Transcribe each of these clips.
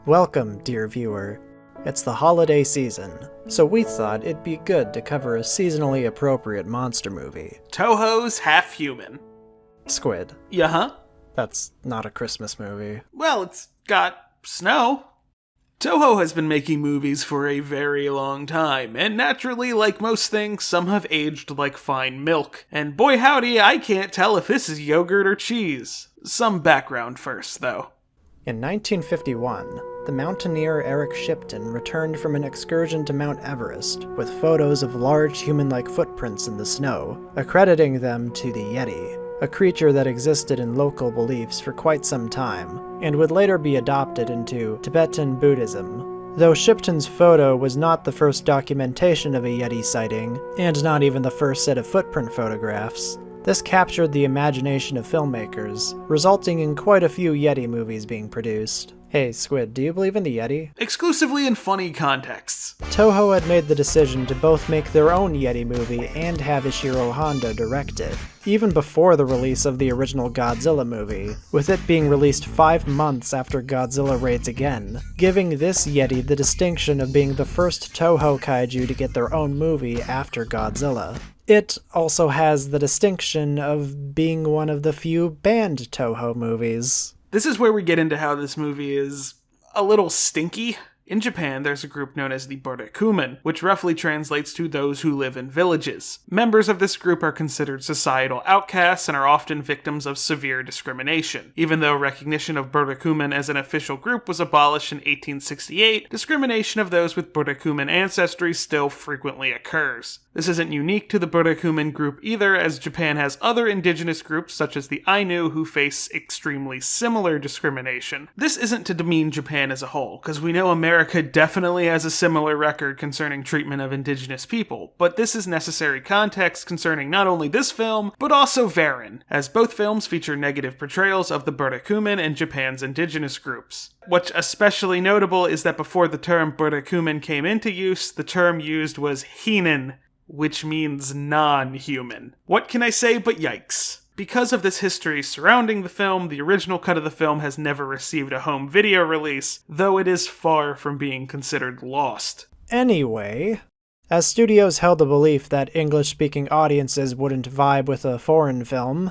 Welcome, dear viewer. It's the holiday season, so we thought it'd be good to cover a seasonally appropriate monster movie. Toho's Half Human. Squid. Yeah-huh. That's not a Christmas movie. Well, it's got snow. Toho has been making movies for a very long time, and naturally, like most things, some have aged like fine milk. And boy howdy, I can't tell if this is yogurt or cheese. Some background first, though. In 1951, the mountaineer Eric Shipton returned from an excursion to Mount Everest with photos of large human-like footprints in the snow, accrediting them to the Yeti, a creature that existed in local beliefs for quite some time, and would later be adopted into Tibetan Buddhism. Though Shipton's photo was not the first documentation of a Yeti sighting, and not even the first set of footprint photographs, this captured the imagination of filmmakers, resulting in quite a few Yeti movies being produced. Hey, Squid, do you believe in the Yeti? Exclusively in funny contexts. Toho had made the decision to both make their own Yeti movie and have Ishiro Honda direct it, even before the release of the original Godzilla movie, with it being released 5 months after Godzilla raids again, giving this Yeti the distinction of being the first Toho kaiju to get their own movie after Godzilla. It also has the distinction of being one of the few banned Toho movies. This is where we get into how this movie is a little stinky. In Japan, there's a group known as the Burrakumen, which roughly translates to those who live in villages. Members of this group are considered societal outcasts and are often victims of severe discrimination. Even though recognition of Burrakumen as an official group was abolished in 1868, discrimination of those with Burrakumen ancestry still frequently occurs. This isn't unique to the Burrakumen group either, as Japan has other indigenous groups such as the Ainu who face extremely similar discrimination. This isn't to demean Japan as a whole, because we know America definitely has a similar record concerning treatment of indigenous people, but this is necessary context concerning not only this film, but also Varan, as both films feature negative portrayals of the Burrakumen and Japan's indigenous groups. What's especially notable is that before the term Burrakumen came into use, the term used was hinen, which means non-human. What can I say but yikes? Because of this history surrounding the film, the original cut of the film has never received a home video release, though it is far from being considered lost. Anyway, as studios held the belief that English-speaking audiences wouldn't vibe with a foreign film,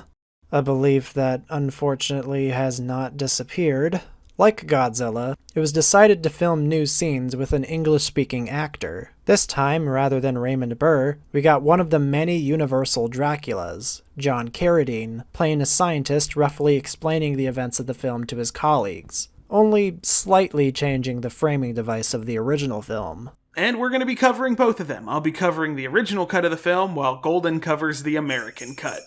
a belief that unfortunately has not disappeared, like Godzilla, it was decided to film new scenes with an English-speaking actor. This time, rather than Raymond Burr, we got one of the many Universal Draculas, John Carradine, playing a scientist roughly explaining the events of the film to his colleagues, only slightly changing the framing device of the original film. And we're going to be covering both of them. I'll be covering the original cut of the film, while Goldn covers the American cut.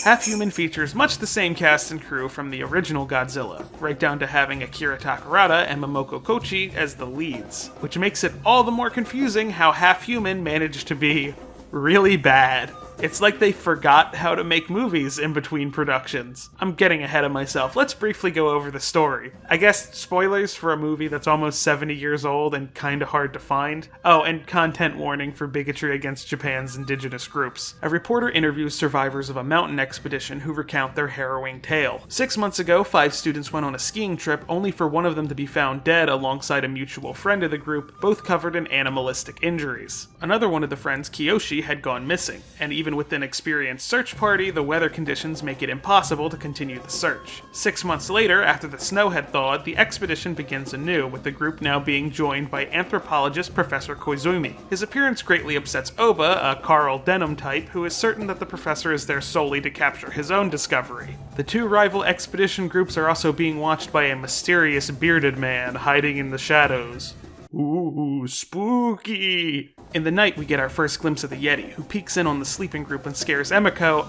Half Human features much the same cast and crew from the original Godzilla, right down to having Akira Nakarada and Momoko Kochi as the leads, which makes it all the more confusing how Half Human managed to be really bad. It's like they forgot how to make movies in between productions. I'm getting ahead of myself. Let's briefly go over the story. I guess spoilers for a movie that's almost 70 years old and kinda hard to find. Oh, and content warning for bigotry against Japan's indigenous groups. A reporter interviews survivors of a mountain expedition who recount their harrowing tale. 6 months ago, 5 students went on a skiing trip only for one of them to be found dead alongside a mutual friend of the group, both covered in animalistic injuries. Another one of the friends, Kiyoshi, had gone missing, and even with an experienced search party, the weather conditions make it impossible to continue the search. 6 months later, after the snow had thawed, the expedition begins anew, with the group now being joined by anthropologist Professor Koizumi. His appearance greatly upsets Oba, a Carl Denham type, who is certain that the professor is there solely to capture his own discovery. The two rival expedition groups are also being watched by a mysterious bearded man hiding in the shadows. Ooh, spooky! In the night, we get our first glimpse of the Yeti, who peeks in on the sleeping group and scares Machiko.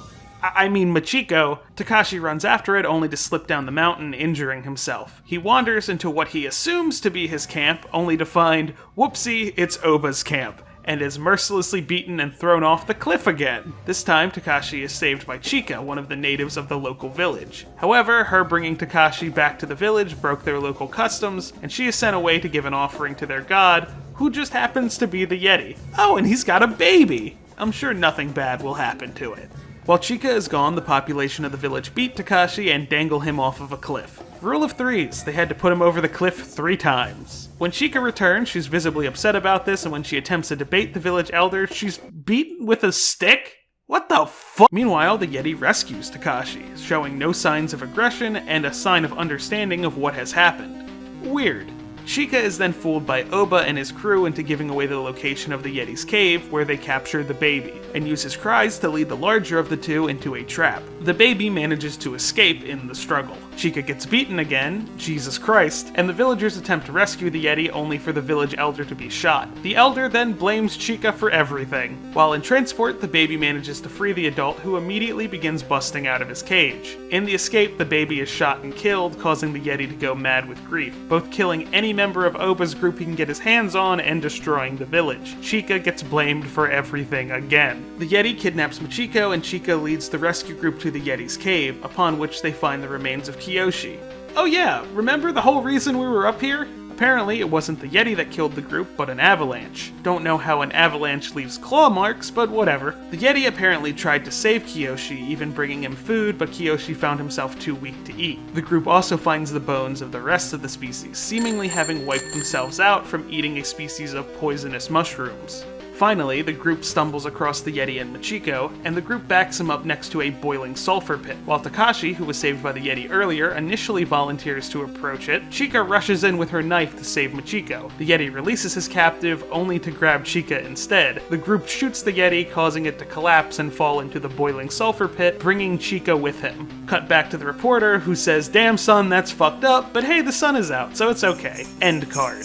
Takashi runs after it, only to slip down the mountain, injuring himself. He wanders into what he assumes to be his camp, only to find, whoopsie, it's Oba's camp, and is mercilessly beaten and thrown off the cliff again. This time, Takashi is saved by Chika, one of the natives of the local village. However, her bringing Takashi back to the village broke their local customs, and she is sent away to give an offering to their god, who just happens to be the Yeti. Oh, and he's got a baby! I'm sure nothing bad will happen to it. While Chika is gone, the population of the village beat Takashi and dangle him off of a cliff. Rule of threes, they had to put him over the cliff 3 times. When Chica returns, she's visibly upset about this, and when she attempts to debate the village elder, she's beaten with a stick? What the fuck? Meanwhile, the Yeti rescues Takashi, showing no signs of aggression and a sign of understanding of what has happened. Weird. Chica is then fooled by Oba and his crew into giving away the location of the Yeti's cave, where they capture the baby, and use his cries to lead the larger of the two into a trap. The baby manages to escape in the struggle. Chica gets beaten again, Jesus Christ, and the villagers attempt to rescue the Yeti only for the village elder to be shot. The elder then blames Chica for everything. While in transport, the baby manages to free the adult, who immediately begins busting out of his cage. In the escape, the baby is shot and killed, causing the Yeti to go mad with grief, both killing any member of Oba's group he can get his hands on and destroying the village. Chica gets blamed for everything again. The Yeti kidnaps Machiko, and Chica leads the rescue group to the Yeti's cave, upon which they find the remains of Kiyoshi. Oh yeah, remember the whole reason we were up here? Apparently, it wasn't the Yeti that killed the group, but an avalanche. Don't know how an avalanche leaves claw marks, but whatever. The Yeti apparently tried to save Kiyoshi, even bringing him food, but Kiyoshi found himself too weak to eat. The group also finds the bones of the rest of the species, seemingly having wiped themselves out from eating a species of poisonous mushrooms. Finally, the group stumbles across the Yeti and Machiko, and the group backs him up next to a boiling sulfur pit. While Takashi, who was saved by the Yeti earlier, initially volunteers to approach it, Chica rushes in with her knife to save Machiko. The Yeti releases his captive, only to grab Chica instead. The group shoots the Yeti, causing it to collapse and fall into the boiling sulfur pit, bringing Chica with him. Cut back to the reporter, who says, "Damn son, that's fucked up, but hey, the sun is out, so it's okay." End card.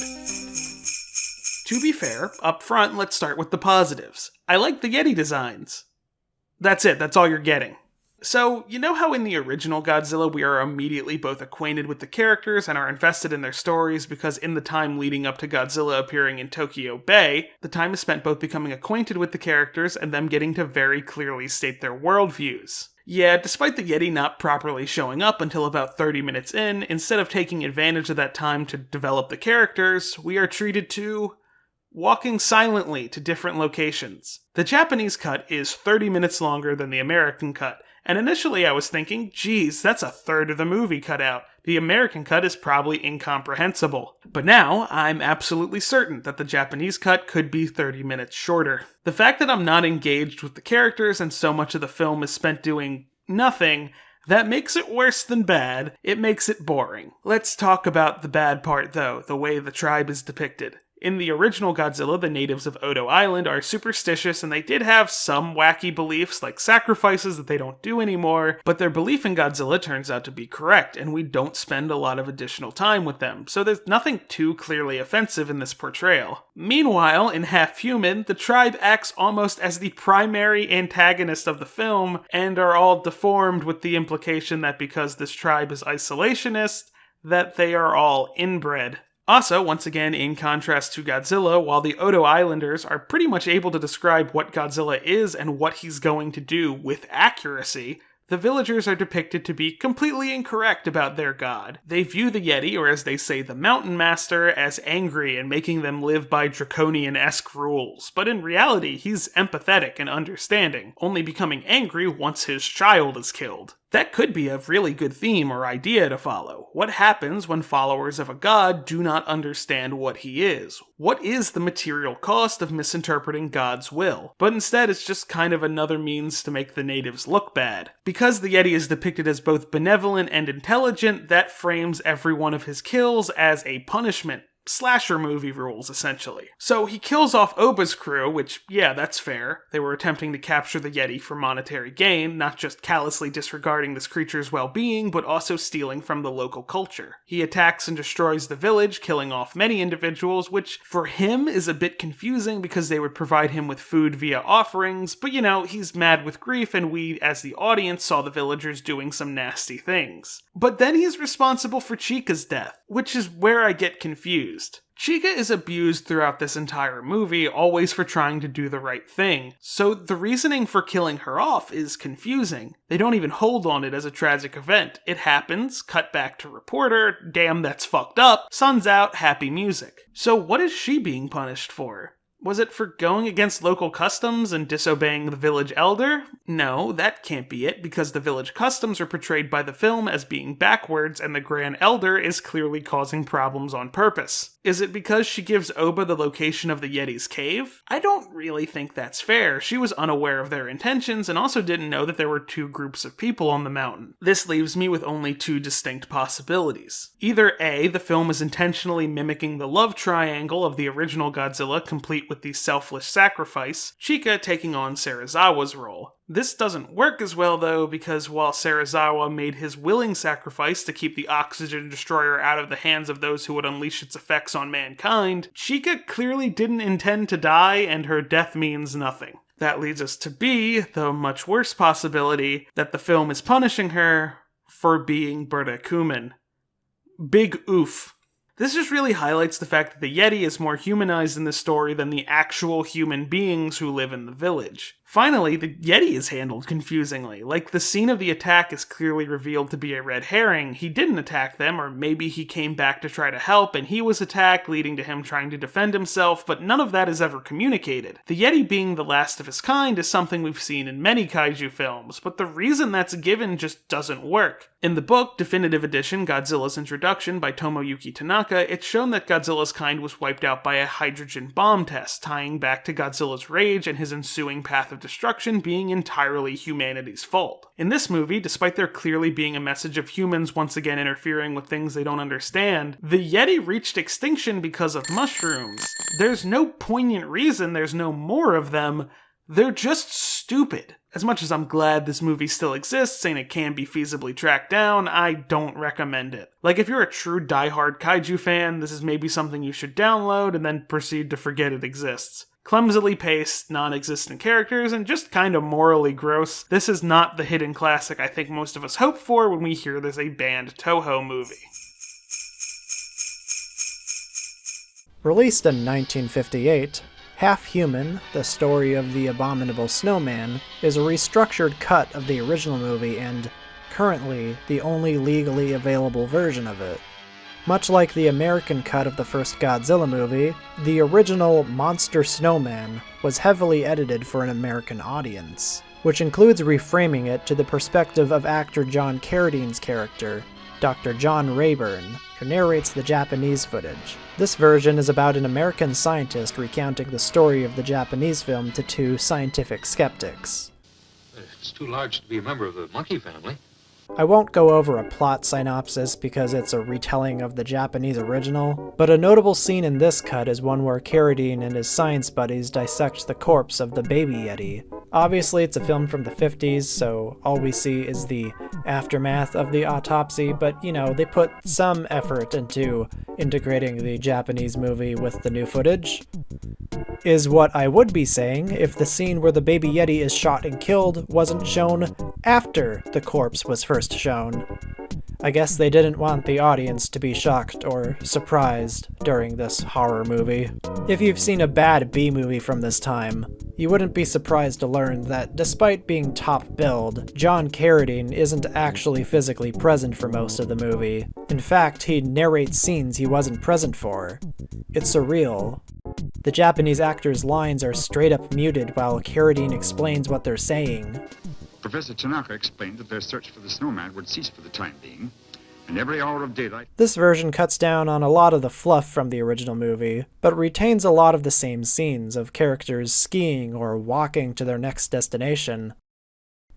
To be fair, up front, let's start with the positives. I like the Yeti designs. That's it, that's all you're getting. So, you know how in the original Godzilla we are immediately both acquainted with the characters and are invested in their stories because in the time leading up to Godzilla appearing in Tokyo Bay, the time is spent both becoming acquainted with the characters and them getting to very clearly state their worldviews. Yeah, despite the Yeti not properly showing up until about 30 minutes in, instead of taking advantage of that time to develop the characters, we are treated to walking silently to different locations. The Japanese cut is 30 minutes longer than the American cut, and initially I was thinking, geez, that's a third of the movie cut out. The American cut is probably incomprehensible. But now, I'm absolutely certain that the Japanese cut could be 30 minutes shorter. The fact that I'm not engaged with the characters and so much of the film is spent doing nothing, that makes it worse than bad. It makes it boring. Let's talk about the bad part though, the way the tribe is depicted. In the original Godzilla, the natives of Odo Island are superstitious, and they did have some wacky beliefs, like sacrifices that they don't do anymore, but their belief in Godzilla turns out to be correct, and we don't spend a lot of additional time with them, so there's nothing too clearly offensive in this portrayal. Meanwhile, in Half Human, the tribe acts almost as the primary antagonist of the film, and are all deformed with the implication that because this tribe is isolationist, that they are all inbred. Also, once again, in contrast to Godzilla, while the Odo Islanders are pretty much able to describe what Godzilla is and what he's going to do with accuracy, the villagers are depicted to be completely incorrect about their god. They view the Yeti, or as they say, the Mountain Master, as angry and making them live by draconian-esque rules, but in reality, he's empathetic and understanding, only becoming angry once his child is killed. That could be a really good theme or idea to follow. What happens when followers of a god do not understand what he is? What is the material cost of misinterpreting God's will? But instead, it's just kind of another means to make the natives look bad. Because the Yeti is depicted as both benevolent and intelligent, that frames every one of his kills as a punishment. Slasher movie rules, essentially. So he kills off Oba's crew, which, yeah, that's fair. They were attempting to capture the Yeti for monetary gain, not just callously disregarding this creature's well-being, but also stealing from the local culture. He attacks and destroys the village, killing off many individuals, which for him is a bit confusing because they would provide him with food via offerings, but you know, he's mad with grief and we, as the audience, saw the villagers doing some nasty things. But then he's responsible for Chica's death, which is where I get confused. Chica is abused throughout this entire movie, always for trying to do the right thing, so the reasoning for killing her off is confusing. They don't even hold on it as a tragic event. It happens, cut back to reporter, damn that's fucked up, sun's out, happy music. So what is she being punished for? Was it for going against local customs and disobeying the village elder? No, that can't be it, because the village customs are portrayed by the film as being backwards and the Grand Elder is clearly causing problems on purpose. Is it because she gives Oba the location of the Yeti's cave? I don't really think that's fair. She was unaware of their intentions and also didn't know that there were two groups of people on the mountain. This leaves me with only two distinct possibilities. Either A, the film is intentionally mimicking the love triangle of the original Godzilla, complete with the selfless sacrifice, Chika taking on Serizawa's role. This doesn't work as well, though, because while Serizawa made his willing sacrifice to keep the oxygen destroyer out of the hands of those who would unleash its effects on mankind, Chika clearly didn't intend to die, and her death means nothing. That leads us to B, the much worse possibility, that the film is punishing her for being Berdakumen. Big oof. This just really highlights the fact that the Yeti is more humanized in this story than the actual human beings who live in the village. Finally, the Yeti is handled confusingly. Like, the scene of the attack is clearly revealed to be a red herring. He didn't attack them, or maybe he came back to try to help and he was attacked, leading to him trying to defend himself, but none of that is ever communicated. The Yeti being the last of his kind is something we've seen in many kaiju films, but the reason that's given just doesn't work. In the book, Definitive Edition, Godzilla's Introduction by Tomoyuki Tanaka, it's shown that Godzilla's kind was wiped out by a hydrogen bomb test, tying back to Godzilla's rage and his ensuing path of destruction being entirely humanity's fault. In this movie, despite there clearly being a message of humans once again interfering with things they don't understand, the Yeti reached extinction because of mushrooms. There's no poignant reason, there's no more of them, they're just stupid. As much as I'm glad this movie still exists and it can be feasibly tracked down, I don't recommend it. Like, if you're a true diehard kaiju fan, this is maybe something you should download and then proceed to forget it exists. Clumsily paced, non-existent characters, and just kinda morally gross, this is not the hidden classic I think most of us hope for when we hear there's a banned Toho movie. Released in 1958, Half Human, The Story of the Abominable Snowman, is a restructured cut of the original movie and, currently, the only legally available version of it. Much like the American cut of the first Godzilla movie, the original Monster Snowman was heavily edited for an American audience, which includes reframing it to the perspective of actor John Carradine's character, Dr. John Rayburn, who narrates the Japanese footage. This version is about an American scientist recounting the story of the Japanese film to two scientific skeptics. It's too large to be a member of the monkey family. I won't go over a plot synopsis because it's a retelling of the Japanese original, but a notable scene in this cut is one where Carradine and his science buddies dissect the corpse of the baby Yeti. Obviously it's a film from the 50s, so all we see is the aftermath of the autopsy, but you know, they put some effort into integrating the Japanese movie with the new footage. Is what I would be saying if the scene where the baby Yeti is shot and killed wasn't shown after the corpse was first shown. I guess they didn't want the audience to be shocked or surprised during this horror movie. If you've seen a bad B-movie from this time, you wouldn't be surprised to learn that despite being top billed, John Carradine isn't actually physically present for most of the movie. In fact, he narrates scenes he wasn't present for. It's surreal. The Japanese actors' lines are straight up muted while Carradine explains what they're saying. Professor Tanaka explained that their search for the snowman would cease for the time being, and every hour of daylight... This version cuts down on a lot of the fluff from the original movie, but retains a lot of the same scenes of characters skiing or walking to their next destination.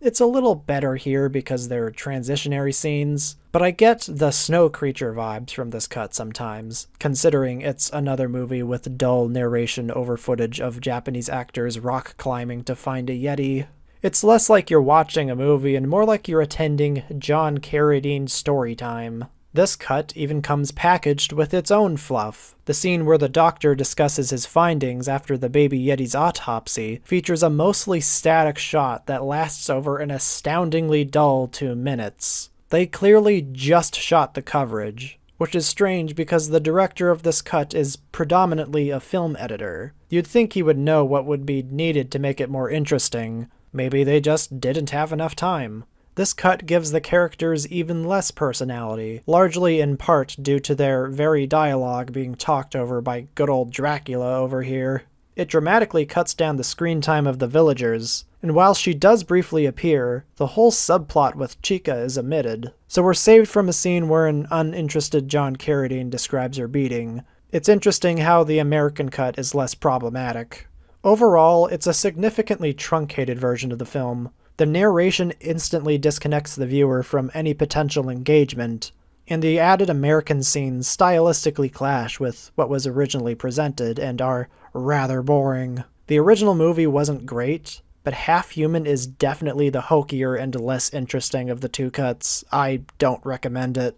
It's a little better here because they're transitionary scenes, but I get the snow creature vibes from this cut sometimes, considering it's another movie with dull narration over footage of Japanese actors rock climbing to find a Yeti. It's less like you're watching a movie and more like you're attending John Carradine story time. This cut even comes packaged with its own fluff. The scene where the doctor discusses his findings after the baby Yeti's autopsy features a mostly static shot that lasts over an astoundingly dull 2 minutes. They clearly just shot the coverage, which is strange because the director of this cut is predominantly a film editor. You'd think he would know what would be needed to make it more interesting. Maybe they just didn't have enough time. This cut gives the characters even less personality, largely in part due to their very dialogue being talked over by good old Dracula over here. it dramatically cuts down the screen time of the villagers, and while she does briefly appear, the whole subplot with Chica is omitted, so we're saved from a scene where an uninterested John Carradine describes her beating. It's interesting how the American cut is less problematic. Overall, it's a significantly truncated version of the film. The narration instantly disconnects the viewer from any potential engagement, and the added American scenes stylistically clash with what was originally presented and are rather boring. The original movie wasn't great, but Half Human is definitely the hokier and less interesting of the two cuts. I don't recommend it.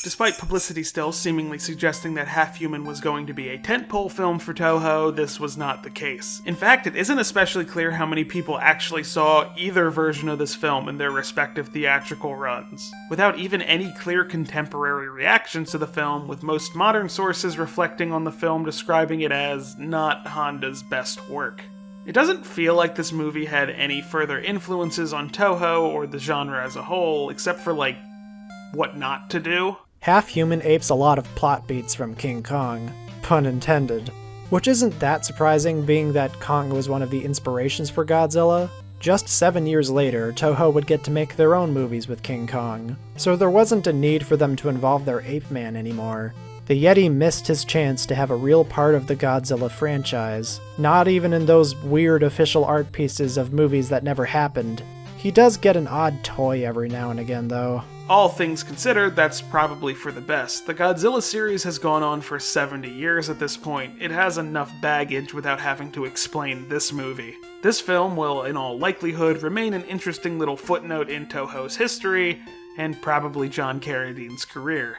Despite publicity still seemingly suggesting that Half Human was going to be a tentpole film for Toho, this was not the case. In fact, it isn't especially clear how many people actually saw either version of this film in their respective theatrical runs, without even any clear contemporary reactions to the film, with most modern sources reflecting on the film describing it as not Honda's best work. It doesn't feel like this movie had any further influences on Toho or the genre as a whole, except for, what not to do. Half Human apes a lot of plot beats from King Kong, pun intended, which isn't that surprising being that Kong was one of the inspirations for Godzilla. Just 7 years later, Toho would get to make their own movies with King Kong, so there wasn't a need for them to involve their ape man anymore. The Yeti missed his chance to have a real part of the Godzilla franchise, not even in those weird official art pieces of movies that never happened. He does get an odd toy every now and again, though. All things considered, that's probably for the best. The Godzilla series has gone on for 70 years at this point. It has enough baggage without having to explain this movie. This film will, in all likelihood, remain an interesting little footnote in Toho's history, and probably John Carradine's career.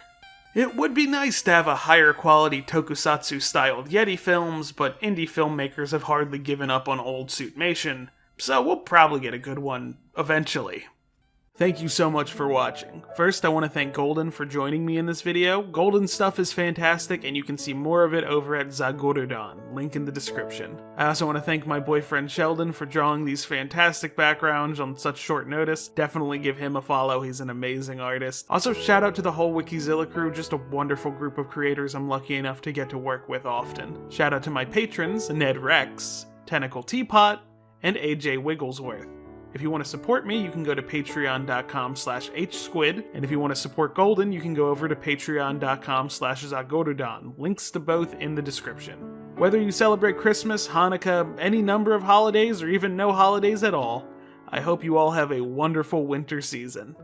It would be nice to have a higher quality tokusatsu-styled Yeti films, but indie filmmakers have hardly given up on old suitmation, so we'll probably get a good one eventually. Thank you so much for watching. First, I want to thank Goldn for joining me in this video. Goldn's stuff is fantastic, and you can see more of it over at ZaGorudan, link in the description. I also want to thank my boyfriend Sheldon for drawing these fantastic backgrounds on such short notice. Definitely give him a follow, he's an amazing artist. Also, shout out to the whole Wikizilla crew, just a wonderful group of creators I'm lucky enough to get to work with often. Shout out to my patrons, Ned Rex, Tentacle Teapot, and AJ Wigglesworth. If you want to support me, you can go to patreon.com/hsquid, and if you want to support Goldn, you can go over to patreon.com/ZaGorudan. Links to both in the description. Whether you celebrate Christmas, Hanukkah, any number of holidays, or even no holidays at all, I hope you all have a wonderful winter season.